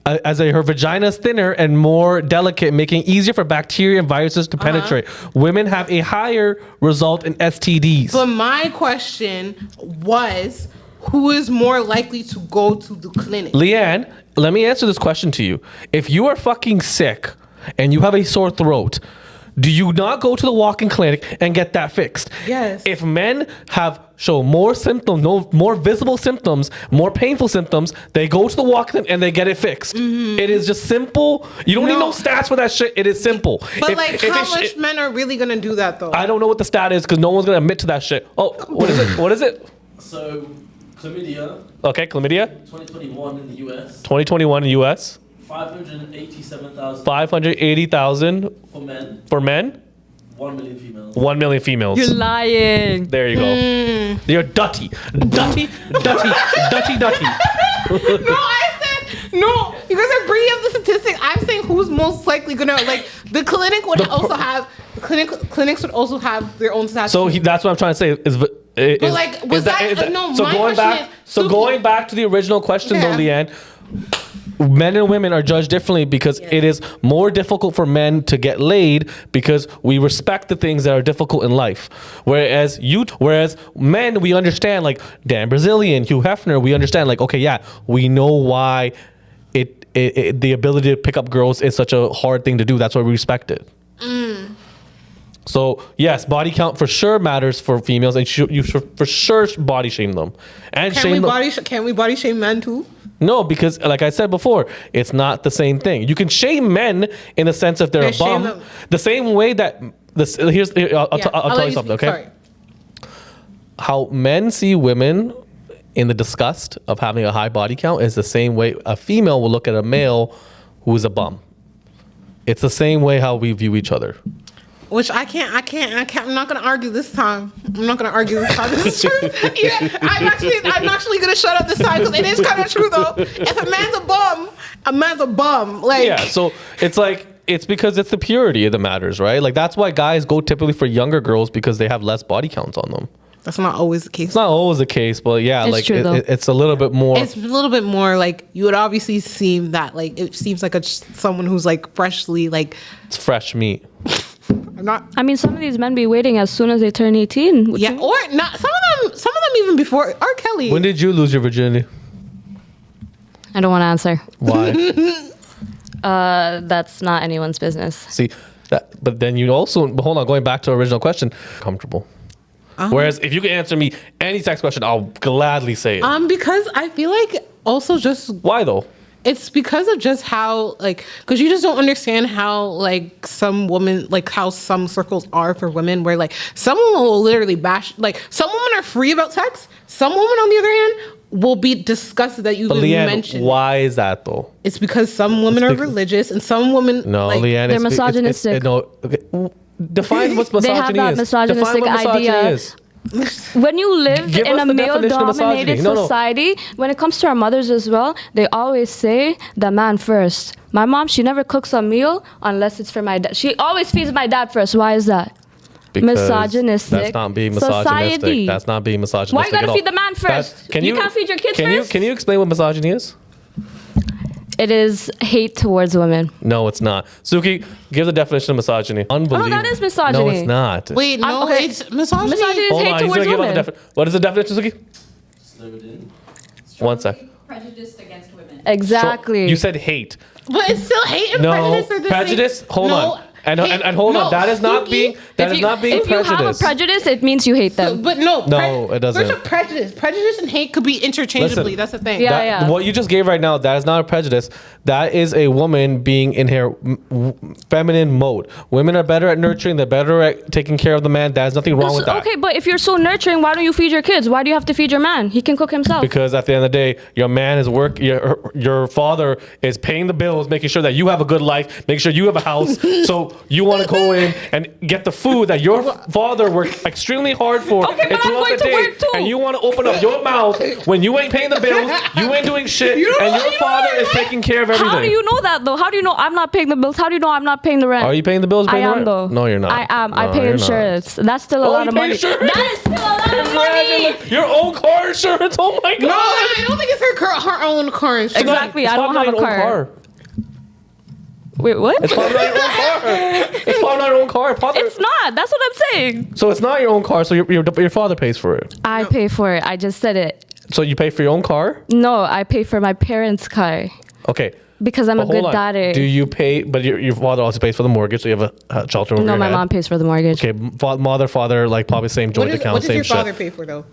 Speaker 1: Her vagina is thinner and more delicate, making it easier for bacteria and viruses to penetrate. Women have a higher result in STDs.
Speaker 2: But my question was, who is more likely to go to the clinic?
Speaker 1: Leanne, let me answer this question to you. If you are fucking sick and you have a sore throat, do you not go to the walk-in clinic and get that fixed?
Speaker 2: Yes.
Speaker 1: If men show more symptoms, more visible symptoms, more painful symptoms, they go to the walk-in and they get it fixed. It is just simple. You don't need no stats for that shit. It is simple.
Speaker 2: But
Speaker 1: If
Speaker 2: how
Speaker 1: it's-
Speaker 2: much men are really gonna do that though?
Speaker 1: I don't know what the stat is because no one's gonna admit to that shit. Oh, what is it? What is it?
Speaker 4: So, chlamydia,
Speaker 1: Okay, chlamydia.
Speaker 4: 2021 in the US,
Speaker 1: 2021 in U.S.
Speaker 4: 587,000
Speaker 1: 580,000
Speaker 4: for men,
Speaker 1: for men.
Speaker 4: 1 million females.
Speaker 1: 1 million females.
Speaker 3: You're lying.
Speaker 1: There you go. You're dutty. Dutty. Dutty. Dutty. Dutty.
Speaker 2: No, I said no. You guys are bringing up the statistic. I'm saying who's most likely gonna like the clinic would also have clinics would also have their own stats.
Speaker 1: So that's what I'm trying to say. But
Speaker 2: like, was that- no,
Speaker 1: so
Speaker 2: my
Speaker 1: going
Speaker 2: question
Speaker 1: back?
Speaker 2: is,
Speaker 1: So
Speaker 2: Suki-
Speaker 1: going back to the original question, though,
Speaker 2: Yeah.
Speaker 1: Leanne, men and women are judged differently because it is more difficult for men to get laid because we respect the things that are difficult in life. Whereas men, we understand, like Dan Brazilian, Hugh Hefner, we understand, like, okay, yeah, we know why the ability to pick up girls is such a hard thing to do. That's why we respect it. So yes, body count for sure matters for females, and you should for sure body shame them. And
Speaker 2: can
Speaker 1: shame them.
Speaker 2: can we body shame men too?
Speaker 1: No, because like I said before, it's not the same thing. You can shame men in the sense if they're
Speaker 2: Yeah,
Speaker 1: a
Speaker 2: shame
Speaker 1: bum,
Speaker 2: them.
Speaker 1: the same way that this. I'll tell
Speaker 2: let
Speaker 1: you something,
Speaker 2: speak.
Speaker 1: okay?
Speaker 2: Sorry.
Speaker 1: How men see women in the disgust of having a high body count is the same way a female will look at a male who is a bum. It's the same way how we view each other.
Speaker 2: Which I can't. I'm not gonna argue this time. I'm not gonna argue this time. This is true. Yeah, I'm actually gonna shut up this time because it is kind of true though. If a man's a bum. Like,
Speaker 1: Yeah, so it's because it's the purity that matters, right? Like that's why guys go typically for younger girls because they have less body counts on them.
Speaker 2: that's not always the case.
Speaker 1: It's not always the case, but yeah,
Speaker 3: It's
Speaker 1: like
Speaker 3: true, though.
Speaker 1: it's a little bit more.
Speaker 2: It's a little bit more like you would obviously seem that like it seems like someone who's like freshly like
Speaker 1: It's fresh meat.
Speaker 2: I'm not.
Speaker 3: I mean, some of these men be waiting as soon as they turn 18. which
Speaker 2: Yeah,
Speaker 3: is-
Speaker 2: or not. Some of them even before R. Kelly.
Speaker 1: When did you lose your virginity?
Speaker 3: I don't want to answer.
Speaker 1: Why?
Speaker 3: That's not anyone's business.
Speaker 1: See, but then you also hold on. Going back to the original question, comfortable. Whereas if you can answer me any sex question, I'll gladly say it.
Speaker 2: Because I feel like also just
Speaker 1: Why though?
Speaker 2: it's because of just how like because you just don't understand how like some women like how some circles are for women where like some women will literally bash like some women are free about sex, some women on the other hand will be disgusted that you
Speaker 1: But
Speaker 2: even
Speaker 1: Leanne,
Speaker 2: mentioned it.
Speaker 1: why is that though?
Speaker 2: It's because some women are religious and some women
Speaker 1: No,
Speaker 2: like,
Speaker 1: Leanne,
Speaker 3: They're
Speaker 1: it's
Speaker 3: misogynistic.
Speaker 1: no, okay. Define what
Speaker 3: They
Speaker 1: misogyny
Speaker 3: have that
Speaker 1: is.
Speaker 3: misogynistic
Speaker 1: Define what misogyny
Speaker 3: idea.
Speaker 1: is.
Speaker 3: When you live
Speaker 1: Give
Speaker 3: in
Speaker 1: us
Speaker 3: a
Speaker 1: the definition of
Speaker 3: male-dominated
Speaker 1: misogyny. No.
Speaker 3: society, when it comes to our mothers as well, they always say the man first. My mom, she never cooks a meal unless it's for my dad. She always feeds my dad first. Why is that?
Speaker 1: Because
Speaker 3: Misogynistic
Speaker 1: That's not being misogynistic.
Speaker 3: society.
Speaker 1: That's not being misogynistic.
Speaker 3: Why you gotta
Speaker 1: at all.
Speaker 3: feed the man first?
Speaker 1: Can
Speaker 3: You can't feed your kids first?
Speaker 1: Can you explain what misogyny is?
Speaker 3: It is hate towards women.
Speaker 1: No, it's not. Suki, give the definition of misogyny. Unbelievable.
Speaker 3: that is misogyny.
Speaker 1: No, it's not.
Speaker 2: wait no
Speaker 3: okay.
Speaker 2: it's misogyny.
Speaker 3: Misogyny is
Speaker 1: Hold
Speaker 3: hate
Speaker 1: on. He's
Speaker 3: towards
Speaker 1: gonna give us
Speaker 3: women.
Speaker 1: the definition. What is the definition, Suki?
Speaker 4: Slow it in.
Speaker 1: One sec.
Speaker 5: prejudiced against women.
Speaker 3: Exactly.
Speaker 1: You said hate.
Speaker 2: But it's still hate and
Speaker 1: No,
Speaker 2: prejudice are the
Speaker 1: prejudice.
Speaker 2: same.
Speaker 1: Hold on. And hold on. That is not being
Speaker 3: If you have a
Speaker 1: prejudice.
Speaker 3: prejudice, it means you hate them.
Speaker 2: But no,
Speaker 1: It doesn't.
Speaker 2: There's a prejudice. Prejudice and hate could be interchangeably.
Speaker 1: Listen,
Speaker 2: That's the thing.
Speaker 3: Yeah.
Speaker 1: What you just gave right now, that is not a prejudice. That is a woman being in her feminine mode. Women are better at nurturing. They're better at taking care of the man. There's nothing wrong with that.
Speaker 3: Okay, but if you're so nurturing, why don't you feed your kids? Why do you have to feed your man? He can cook himself.
Speaker 1: Because at the end of the day, your man is work. Your father is paying the bills, making sure that you have a good life, making sure you have a house. So you want to go in and get the food that your father worked extremely hard for.
Speaker 3: Okay, but I'm
Speaker 1: throughout
Speaker 3: going
Speaker 1: the
Speaker 3: to
Speaker 1: day,
Speaker 3: work too.
Speaker 1: and you want to open up your mouth when you ain't paying the bills, you ain't doing shit, and your father is taking care of everything.
Speaker 3: How do you know that though? How do you know I'm not paying the bills? How do you know I'm not paying the rent?
Speaker 1: Are you paying the bills?
Speaker 3: I
Speaker 1: Paying the
Speaker 3: am
Speaker 1: rent?
Speaker 3: though.
Speaker 1: No, you're not.
Speaker 3: I am. I
Speaker 1: No,
Speaker 3: pay
Speaker 1: you're not.
Speaker 3: insurance. That's still a lot
Speaker 1: you
Speaker 3: of
Speaker 1: pay
Speaker 3: money.
Speaker 1: insurance?
Speaker 3: That is still a lot of money.
Speaker 1: Congratulations. Your own car insurance. Oh my god.
Speaker 2: No, I don't think it's her own car insurance.
Speaker 3: Exactly.
Speaker 1: It's
Speaker 3: I don't
Speaker 1: probably
Speaker 3: have a
Speaker 1: not your own
Speaker 3: car. Wait, what?
Speaker 1: It's probably not your own car. It's probably not your own car.
Speaker 3: It's not. That's what I'm saying.
Speaker 1: So it's not your own car. So your father pays for it.
Speaker 3: I pay for it. I just said it.
Speaker 1: So you pay for your own car?
Speaker 3: No, I pay for my parents' car
Speaker 1: Okay.
Speaker 3: because I'm a
Speaker 1: But hold
Speaker 3: good
Speaker 1: on.
Speaker 3: daddy.
Speaker 1: Do you pay? But your father also pays for the mortgage, so you have a shelter over
Speaker 3: No,
Speaker 1: your
Speaker 3: my
Speaker 1: head.
Speaker 3: mom pays for the mortgage.
Speaker 1: Okay, father, like probably same joint account,
Speaker 2: What does
Speaker 1: same
Speaker 2: your
Speaker 1: shit.
Speaker 2: father pay for though?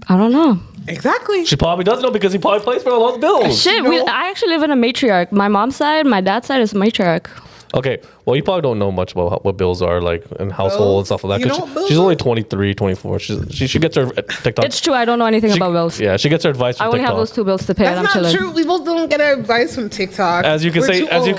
Speaker 3: I don't know.
Speaker 2: Exactly.
Speaker 1: She probably doesn't know because he probably pays for a lot of bills.
Speaker 3: Shit, I actually live in a matriarch. My mom's side, my dad's side is matriarch.
Speaker 1: Okay, well, you probably don't know much about what bills are like in household and stuff like that.
Speaker 2: You
Speaker 1: 'cause
Speaker 2: know what bills
Speaker 1: she's
Speaker 2: are?
Speaker 1: only 23, 24. She gets her TikTok.
Speaker 3: It's true. I don't know anything about bills.
Speaker 1: Yeah, she gets her advice from
Speaker 3: I only
Speaker 1: TikTok.
Speaker 3: have those 2 bills to pay, and I'm
Speaker 2: That's not
Speaker 3: chilling.
Speaker 2: true. We both don't get our advice from TikTok.
Speaker 1: As you can
Speaker 2: We're too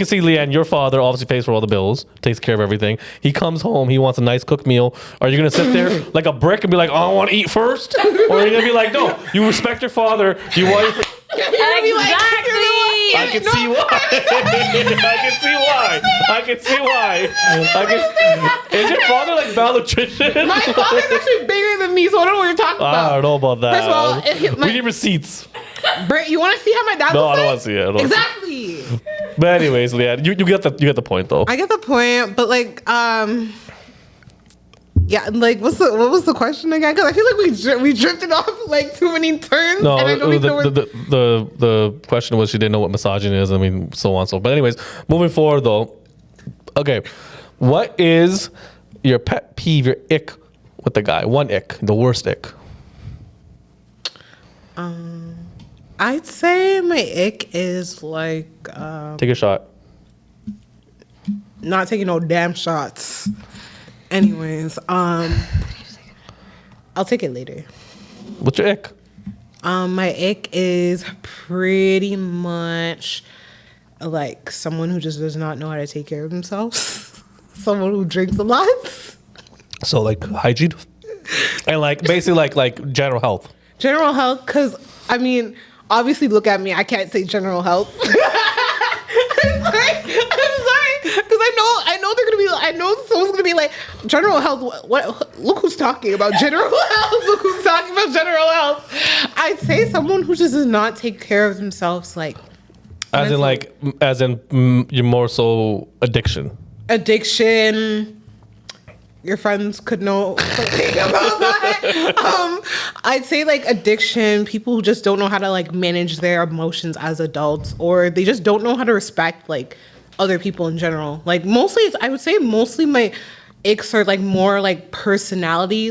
Speaker 1: see,
Speaker 2: old.
Speaker 1: Leanne, your father obviously pays for all the bills, takes care of everything. He comes home, he wants a nice cooked meal. Are you gonna sit there like a brick and be like, "Oh, I want to eat first," or are you gonna be like, "No, you respect your father. You want."
Speaker 3: Exactly.
Speaker 1: I can see why. I can see why. Is your father like malnutrition?
Speaker 2: My father's actually bigger than me, so I don't know what you're talking
Speaker 1: I
Speaker 2: about.
Speaker 1: don't know about that.
Speaker 2: First of all,
Speaker 1: we need receipts.
Speaker 2: Brett, you want to see how my dad
Speaker 1: No,
Speaker 2: looks
Speaker 1: I don't
Speaker 2: like?
Speaker 1: want to see it. I don't wanna see it.
Speaker 2: Exactly.
Speaker 1: But anyways, Leanne, you get the point though.
Speaker 2: I get the point, but like, yeah, like, what was the question again? Because I feel like we drifted off like too many turns.
Speaker 1: No,
Speaker 2: and I don't even know where-
Speaker 1: the question was she didn't know what misogyny is. I mean, so on so. But anyways, moving forward though. Okay, what is your pet peeve, your ick with the guy? One ick, the worst ick.
Speaker 2: I'd say my ick is like
Speaker 1: Take a shot.
Speaker 2: not taking no damn shots. Anyways, I'll take it later.
Speaker 1: What's your ick?
Speaker 2: My ick is pretty much like someone who just does not know how to take care of themselves. Someone who drinks a lot.
Speaker 1: So like hygiene, and like basically like general health.
Speaker 2: General health, because I mean, obviously, look at me. I can't say general health. I'm sorry, because I know they're gonna be. I know someone's gonna be like, general health. What? Look who's talking about general health. Look who's talking about general health. I'd say someone who just does not take care of themselves, like
Speaker 1: As in you're more so addiction.
Speaker 2: Your friends could know something about that. I'd say like addiction, people who just don't know how to like manage their emotions as adults, or they just don't know how to respect like other people in general. Like I would say mostly my icks are like more like personality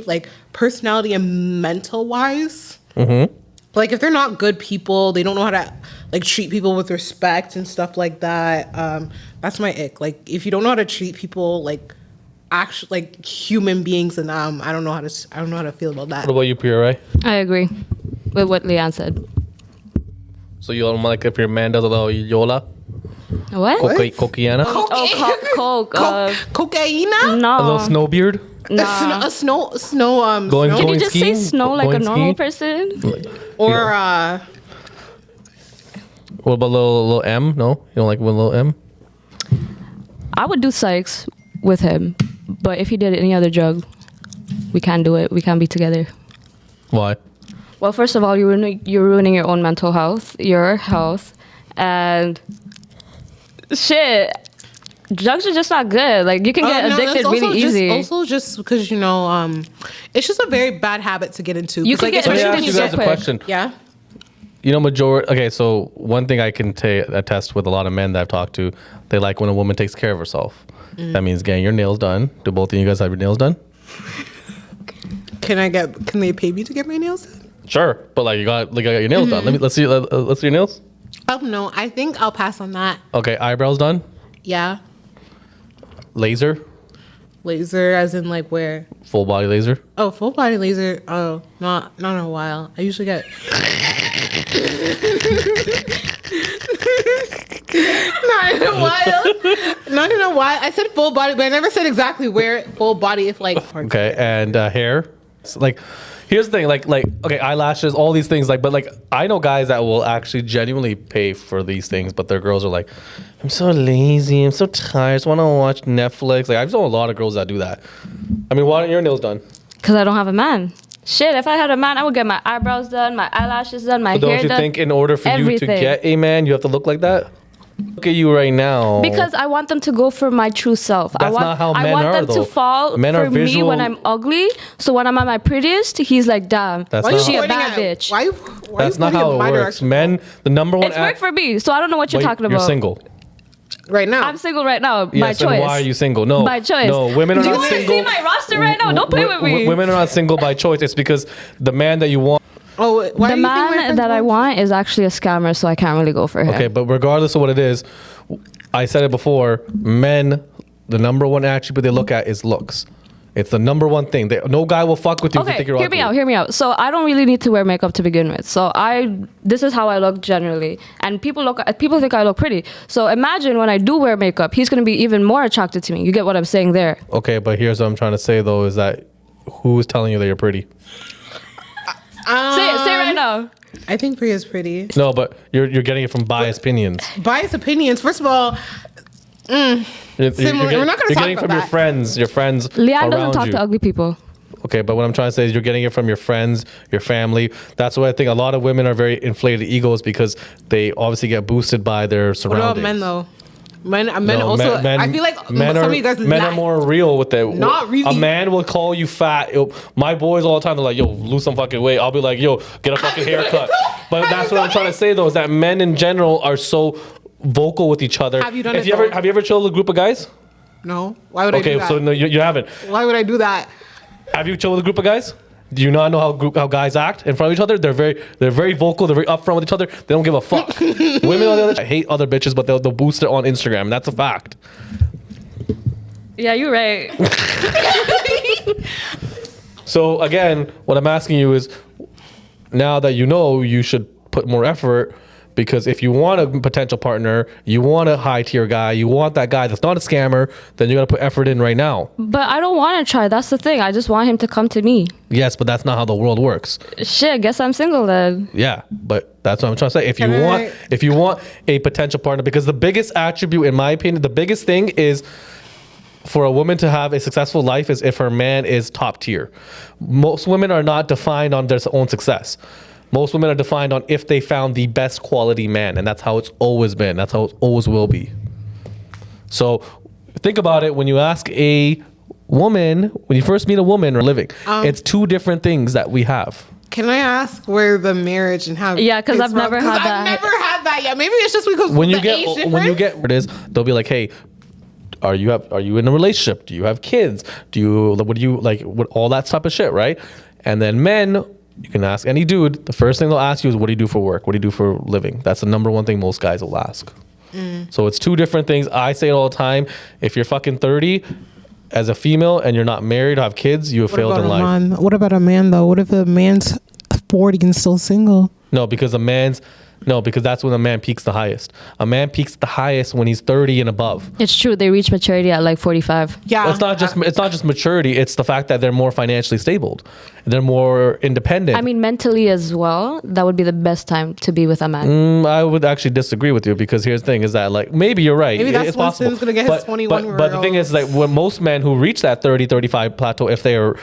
Speaker 2: and mental wise. Mm-hmm. Like if they're not good people, they don't know how to like treat people with respect and stuff like that. That's my ick. Like if you don't know how to treat people like actually like human beings, and I don't know how to feel about that.
Speaker 1: What about you, PRA?
Speaker 3: I agree with what Leanne said.
Speaker 1: So you don't like if your man does a little yola?
Speaker 3: What?
Speaker 1: Cocaina?
Speaker 3: Coke.
Speaker 2: Cocaina?
Speaker 3: No.
Speaker 1: A little snowbeard?
Speaker 3: Nah.
Speaker 2: A snow.
Speaker 1: Going-
Speaker 3: Can
Speaker 2: snow?
Speaker 3: you just say
Speaker 1: skiing?
Speaker 3: snow like a
Speaker 1: Going
Speaker 3: normal
Speaker 1: skiing?
Speaker 3: person?
Speaker 2: Or
Speaker 1: What about little M? No? You don't like little M?
Speaker 3: I would do sex with him, but if he did any other drug, we can't do it. We can't be together.
Speaker 1: Why?
Speaker 3: Well, first of all, you're ruining your own mental health, your health, and shit. Drugs are just not good. Like you can get
Speaker 2: No,
Speaker 3: addicted
Speaker 2: that's also
Speaker 3: really easy.
Speaker 2: Also, just because it's just a very bad habit to get into.
Speaker 3: You can get
Speaker 1: So let me
Speaker 3: addicted
Speaker 1: ask you
Speaker 3: so
Speaker 1: guys a
Speaker 3: quick.
Speaker 1: question.
Speaker 2: Yeah.
Speaker 1: You know, okay, so one thing I can attest with a lot of men that I've talked to, they like when a woman takes care of herself. That means getting your nails done. Do both of you guys have your nails done?
Speaker 2: Can they pay me to get my nails done?
Speaker 1: Sure, but like I got your nails done. Let's see your nails.
Speaker 2: No, I think I'll pass on that.
Speaker 1: Okay, eyebrows done.
Speaker 2: Yeah.
Speaker 1: Laser,
Speaker 2: Laser, as in like where?
Speaker 1: full body laser.
Speaker 2: Oh, full body laser. Oh, not in a while. I usually get. Not in a while. Not in a while. I said full body, but I never said exactly where full body. If like.
Speaker 1: Okay, and hair. So, like, here's the thing. Like okay, eyelashes, all these things. Like, but like I know guys that will actually genuinely pay for these things, but their girls are like, I'm so lazy. I'm so tired. I just want to watch Netflix. Like I've known a lot of girls that do that. I mean, why aren't your nails done?
Speaker 3: Because I don't have a man. Shit, if I had a man, I would get my eyebrows done, my eyelashes done, my
Speaker 1: But
Speaker 3: hair
Speaker 1: don't you
Speaker 3: done.
Speaker 1: think in order for you to
Speaker 3: everything.
Speaker 1: get a man, you have to look like that? Look at you right now.
Speaker 3: Because I want them to go for my true self.
Speaker 1: That's not how men
Speaker 3: I want
Speaker 1: are,
Speaker 3: them
Speaker 1: though.
Speaker 3: to fall
Speaker 1: Men
Speaker 3: for
Speaker 1: are
Speaker 3: me
Speaker 1: visual.
Speaker 3: when I'm ugly. So when I'm at my prettiest, he's like, damn,
Speaker 1: That's
Speaker 2: Why
Speaker 1: not
Speaker 2: you
Speaker 3: she a
Speaker 2: pointing
Speaker 3: bad
Speaker 2: at-
Speaker 3: bitch.
Speaker 2: Why
Speaker 1: That's
Speaker 2: you
Speaker 1: not
Speaker 2: pointing
Speaker 1: how
Speaker 2: in
Speaker 1: it
Speaker 2: my
Speaker 1: works.
Speaker 2: direction?
Speaker 1: Men, the number one.
Speaker 3: It's worked for me, so I don't know what you're
Speaker 1: Wait,
Speaker 3: talking about.
Speaker 1: You're single.
Speaker 2: Right now.
Speaker 3: I'm single right now by
Speaker 1: Yes, and
Speaker 3: choice.
Speaker 1: why are you single? No,
Speaker 3: By choice.
Speaker 1: No, women are
Speaker 3: Do you
Speaker 1: not
Speaker 3: want to
Speaker 1: single.
Speaker 3: see my roster right now? Don't play with me.
Speaker 1: Women are not single by choice. It's because the man that you want.
Speaker 2: Oh, why
Speaker 3: The
Speaker 2: do you think my
Speaker 3: man
Speaker 2: friends
Speaker 3: that I want is actually a scammer, so I can't really go for him.
Speaker 1: Okay, but regardless of what it is, I said it before. Men, the number one attribute they look at is looks. It's the number one thing. No guy will fuck with you if you
Speaker 3: Okay,
Speaker 1: think you're
Speaker 3: hear
Speaker 1: ugly.
Speaker 3: me out. Hear me out. So I don't really need to wear makeup to begin with. So this is how I look generally, and people think I look pretty. So imagine when I do wear makeup, he's gonna be even more attracted to me. You get what I'm saying there?
Speaker 1: Okay, but here's what I'm trying to say though: is that who's telling you that you're pretty?
Speaker 3: Say it right now.
Speaker 2: I think Priya's pretty.
Speaker 1: No, but you're getting it from biased opinions.
Speaker 2: Biased opinions. First of all,
Speaker 1: You're
Speaker 2: We're not gonna
Speaker 1: you're
Speaker 2: talk
Speaker 1: getting
Speaker 2: about
Speaker 1: from your
Speaker 2: that.
Speaker 1: friends.
Speaker 3: Leanne doesn't
Speaker 1: around
Speaker 3: talk
Speaker 1: you.
Speaker 3: to ugly people.
Speaker 1: Okay, but what I'm trying to say is you're getting it from your friends, your family. That's why I think a lot of women are very inflated egos because they obviously get boosted by their
Speaker 2: what
Speaker 1: surroundings.
Speaker 2: about men though? Men
Speaker 1: No,
Speaker 2: also. I feel like
Speaker 1: men
Speaker 2: some
Speaker 1: are,
Speaker 2: of you guys
Speaker 1: men are
Speaker 2: lack.
Speaker 1: more real with it.
Speaker 2: Not really.
Speaker 1: A man will call you fat. My boys all the time they're like, "Yo, lose some fucking weight." I'll be like, "Yo, get a fucking haircut." But that's what I'm trying to say though is that men in general are so vocal with each other.
Speaker 2: Have you done
Speaker 1: If
Speaker 2: it,
Speaker 1: you ever
Speaker 2: though?
Speaker 1: have you ever chilled with a group of guys?
Speaker 2: No. Why would I do
Speaker 1: Okay,
Speaker 2: that?
Speaker 1: so no, you haven't.
Speaker 2: Why would I do that?
Speaker 1: Have you chilled with a group of guys? Do you not know how guys act in front of each other? They're very vocal. They're very upfront with each other. They don't give a fuck. Women on the other side hate other bitches, but they'll boost it on Instagram. And that's a fact.
Speaker 3: Yeah, you're right.
Speaker 1: So again, what I'm asking you is, now that you know, you should put more effort. Because if you want a potential partner, you want a high tier guy, you want that guy that's not a scammer, then you got to put effort in right now.
Speaker 3: But I don't want to try. That's the thing. I just want him to come to me.
Speaker 1: Yes, but that's not how the world works.
Speaker 3: Shit, guess I'm single then.
Speaker 1: Yeah, but that's what I'm trying to say. If
Speaker 2: Can
Speaker 1: you want a potential partner, because the biggest attribute, in my opinion, the biggest thing is for a woman to have a successful life is if her man is top tier. Most women are not defined on their own success. Most women are defined on if they found the best quality man, and that's how it's always been. That's how it always will be. So think about it. When you ask a woman, when you first meet a woman or living, it's two different things that we have.
Speaker 2: Can I ask where the marriage and how?
Speaker 3: Yeah, 'cause
Speaker 2: it's
Speaker 3: I've never had that.
Speaker 2: I've never had that yet. Maybe it's just because
Speaker 1: When you
Speaker 2: the
Speaker 1: get
Speaker 2: age
Speaker 1: when you
Speaker 2: difference.
Speaker 1: get what it is, they'll be like, hey, are you in a relationship? Do you have kids? What do you like? What all that type of shit, right? And then men. You can ask any dude. The first thing they'll ask you is, what do you do for work? What do you do for a living? That's the number one thing most guys will ask. So it's two different things. I say it all the time. If you're fucking 30 as a female and you're not married or have kids, you have failed in life.
Speaker 2: What about a man though? What if a man's 40 and still single?
Speaker 1: No, because that's when a man peaks the highest. A man peaks the highest when he's 30 and above.
Speaker 3: It's true. They reach maturity at like 45.
Speaker 2: Yeah.
Speaker 1: It's not just maturity. It's the fact that they're more financially stable. They're more independent.
Speaker 3: I mean, mentally as well, that would be the best time to be with a man.
Speaker 1: I would actually disagree with you because here's the thing is that like maybe you're right.
Speaker 2: Maybe that's
Speaker 1: it's
Speaker 2: when
Speaker 1: possible.
Speaker 2: Sim's gonna get his 21
Speaker 1: But the thing is like when most men who reach that 30, 35 plateau, if they are,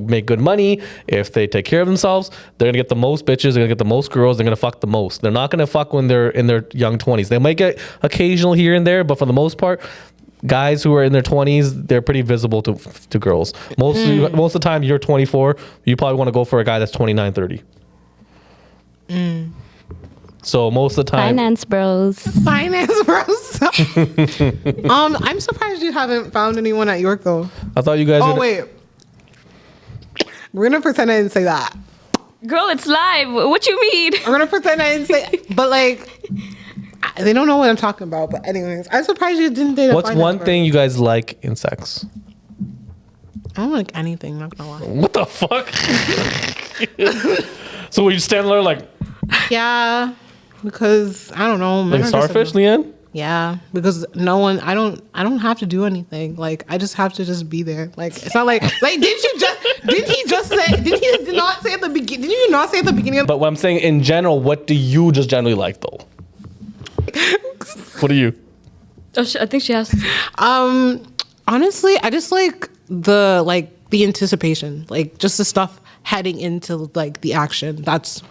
Speaker 1: make good money, if they take care of themselves, they're gonna get the most bitches, they're gonna get the most girls, they're gonna fuck the most. They're not gonna fuck when they're in their young 20s. They might get occasional here and there, but for the most part, guys who are in their 20s, they're pretty visible to girls. Most of the time, you're 24. You probably want to go for a guy that's 29, 30. So most of the time,
Speaker 3: Finance bros.
Speaker 2: Finance bros. I'm surprised you haven't found anyone at York though.
Speaker 1: I thought you guys.
Speaker 2: Oh wait, we're gonna pretend I didn't say that.
Speaker 3: Girl, it's live. What you mean?
Speaker 2: We're gonna pretend I didn't say, but like, they don't know what I'm talking about. But anyways, I'm surprised you didn't date.
Speaker 1: What's one thing you guys like in sex?
Speaker 2: I don't like anything. Not gonna lie.
Speaker 1: What the fuck? So when you stand there like
Speaker 2: Yeah, because I don't know. men
Speaker 1: like
Speaker 2: are
Speaker 1: starfish,
Speaker 2: just-
Speaker 1: Leanne?
Speaker 2: Yeah, because no one. I don't have to do anything. Like I just have to just be there. Like it's not like didn't he not say at the beginning? Did you not say at the beginning of
Speaker 1: But what I'm saying in general, what do you just generally like though? What do you?
Speaker 3: Oh, I think she has.
Speaker 2: Honestly, I just like the anticipation, like just the stuff heading into like the action. That's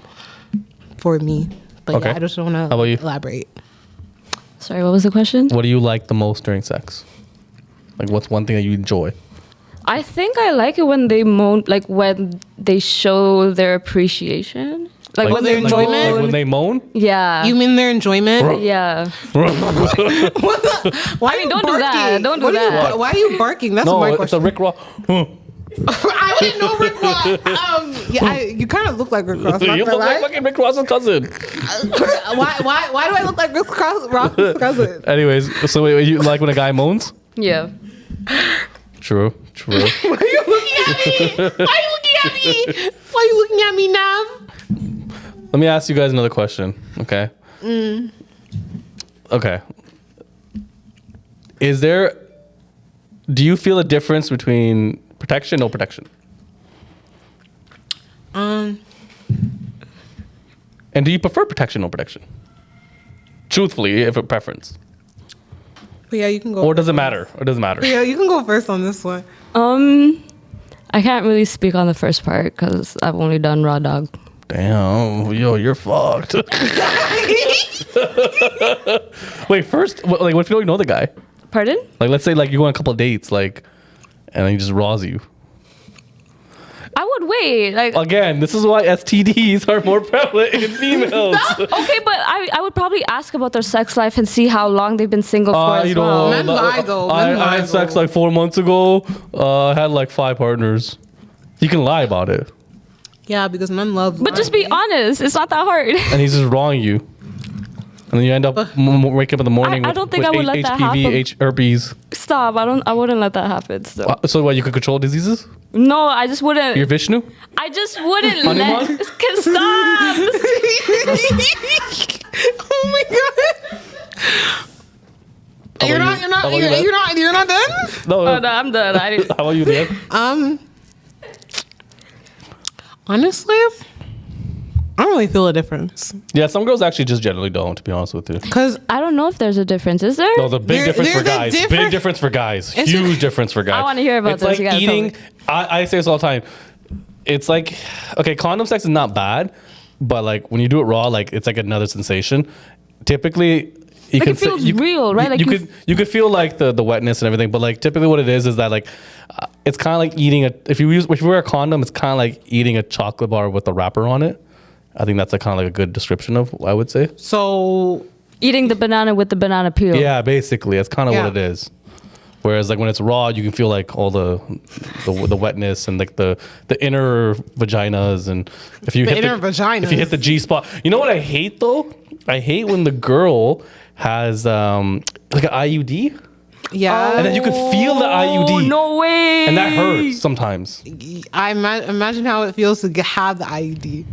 Speaker 2: for me. But
Speaker 1: Okay.
Speaker 2: yeah, I just don't want
Speaker 1: How about
Speaker 2: to
Speaker 1: you?
Speaker 2: elaborate.
Speaker 3: Sorry, what was the question?
Speaker 1: What do you like the most during sex? Like, what's one thing that you enjoy?
Speaker 3: I think I like it when they moan, like when they show their appreciation. Like when
Speaker 2: their
Speaker 3: they
Speaker 2: enjoyment?
Speaker 1: Like
Speaker 3: moan.
Speaker 1: when they moan?
Speaker 3: Yeah.
Speaker 2: You mean their enjoyment?
Speaker 3: yeah.
Speaker 2: Why
Speaker 3: I mean, don't do that. Don't do that.
Speaker 2: Why are you barking? That's
Speaker 1: No,
Speaker 2: my
Speaker 1: it's
Speaker 2: question.
Speaker 1: a Rick Ross.
Speaker 2: I wouldn't know Rick Ross. You kind of look like Rick Ross. Not
Speaker 1: You
Speaker 2: gonna
Speaker 1: look like
Speaker 2: lie.
Speaker 1: fucking Rick Ross's cousin.
Speaker 2: Why do I look like Rick Ross's cousin?
Speaker 1: Anyways, so wait, you like when a guy moans?
Speaker 3: Yeah.
Speaker 1: True.
Speaker 2: Why are you looking at me? Why are you looking at me, Nav?
Speaker 1: Let me ask you guys another question, okay? Okay. Do you feel a difference between protection, no protection? And do you prefer protection, no protection? Truthfully, if a preference.
Speaker 2: But yeah, you can go.
Speaker 1: Or does it matter? Or does it matter?
Speaker 2: Yeah, you can go first on this one.
Speaker 3: I can't really speak on the first part because I've only done raw dog.
Speaker 1: Damn, yo, you're fucked. Wait, first, like, what if you don't know the guy?
Speaker 3: Pardon?
Speaker 1: Like, let's say, like, you go on a couple of dates, like, and then he just raws you.
Speaker 3: I would wait. Like,
Speaker 1: Again, this is why STDs are more prevalent in females.
Speaker 3: okay, but I would probably ask about their sex life and see how long they've been single for as well.
Speaker 2: Men lie, though. Men lie,
Speaker 1: I had sex like 4 months ago. I had like 5 partners. You can lie about it.
Speaker 2: Yeah, because men love.
Speaker 3: But just be honest. It's not that hard.
Speaker 1: And he's just wronging you. And then you end up wake up in the morning
Speaker 3: I
Speaker 1: with,
Speaker 3: don't think
Speaker 1: with
Speaker 3: I would let that happen.
Speaker 1: herpes.
Speaker 3: Stop. I wouldn't let that happen. So.
Speaker 1: So what, you could control diseases?
Speaker 3: No, I just wouldn't.
Speaker 1: You're Vishnu?
Speaker 3: I just wouldn't
Speaker 1: Hanuman?
Speaker 3: let. Stop.
Speaker 2: Oh my god.
Speaker 1: How
Speaker 2: You're
Speaker 1: about
Speaker 2: not
Speaker 1: you? How about you, Leanne?
Speaker 2: you're not done?
Speaker 1: No,
Speaker 3: Oh, no, I'm done. I didn't.
Speaker 1: How about you, Leanne?
Speaker 2: Honestly, I don't really feel a difference.
Speaker 1: Yeah, some girls actually just generally don't, to be honest with you.
Speaker 2: Cause
Speaker 3: I don't know if there's a difference. Is there?
Speaker 1: No, the big difference for guys. Big difference for guys.
Speaker 2: It's
Speaker 1: Huge difference for guys.
Speaker 3: I wanna hear about
Speaker 1: it's
Speaker 3: this.
Speaker 1: Like
Speaker 3: You gotta tell
Speaker 1: eating.
Speaker 3: me.
Speaker 1: I say this all the time. It's like, okay, condom sex is not bad, but like when you do it raw, like it's like another sensation. Typically, you
Speaker 3: Like,
Speaker 1: can
Speaker 3: it feels
Speaker 1: you,
Speaker 3: real, right? Like
Speaker 1: you could feel like the wetness and everything, but like typically what it is that like it's kind of like eating if you wear a condom, it's kind of like eating a chocolate bar with a wrapper on it. I think that's kind of like a good description of what I would say.
Speaker 2: so
Speaker 3: Eating the banana with the banana peel.
Speaker 1: Yeah, basically, that's kind of
Speaker 2: Yeah.
Speaker 1: what it is. Whereas like when it's raw, you can feel like all the wetness and like the inner vaginas, and if you
Speaker 2: The
Speaker 1: hit
Speaker 2: inner
Speaker 1: if you hit
Speaker 2: vaginas.
Speaker 1: the G spot. You know what I hate though? I hate when the girl has like an IUD,
Speaker 2: yeah,
Speaker 1: and then you can feel the
Speaker 3: Oh,
Speaker 1: IUD,
Speaker 3: no way.
Speaker 1: and that hurts sometimes.
Speaker 2: I imagine how it feels to have the IUD.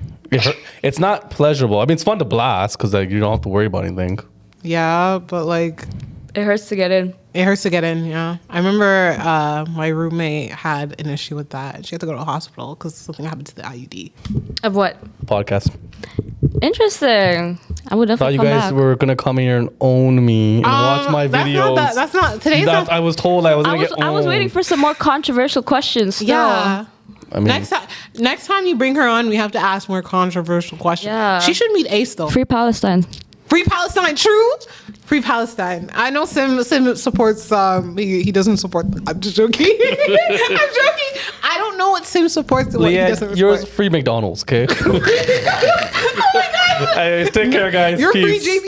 Speaker 1: It's not pleasurable. I mean, it's fun to blast because like you don't have to worry about anything.
Speaker 2: Yeah, but like
Speaker 3: It hurts to get in.
Speaker 2: it hurts to get in. Yeah, I remember my roommate had an issue with that. She had to go to the hospital because something happened to the IUD.
Speaker 3: Of what?
Speaker 1: Podcast.
Speaker 3: Interesting. I would
Speaker 1: Thought
Speaker 3: definitely
Speaker 1: you
Speaker 3: come
Speaker 1: guys
Speaker 3: back.
Speaker 1: were gonna come here and own me and watch my videos.
Speaker 2: That's not today's.
Speaker 1: That
Speaker 2: Not,
Speaker 1: I was told I was gonna get owned.
Speaker 3: I was waiting for some more controversial questions. Still.
Speaker 2: yeah.
Speaker 1: I mean,
Speaker 2: Next time you bring her on, we have to ask more controversial questions.
Speaker 3: Yeah.
Speaker 2: She should meet Ace though.
Speaker 3: Free Palestine.
Speaker 2: Free Palestine, true. Free Palestine. I know Sim supports. He doesn't support. I'm just joking. I'm joking. I don't know what Sim supports and what he doesn't support.
Speaker 1: Yours free McDonald's, okay?
Speaker 2: Oh my god.
Speaker 1: Hey, take care, guys.
Speaker 2: You're
Speaker 1: Peace.
Speaker 2: free JB.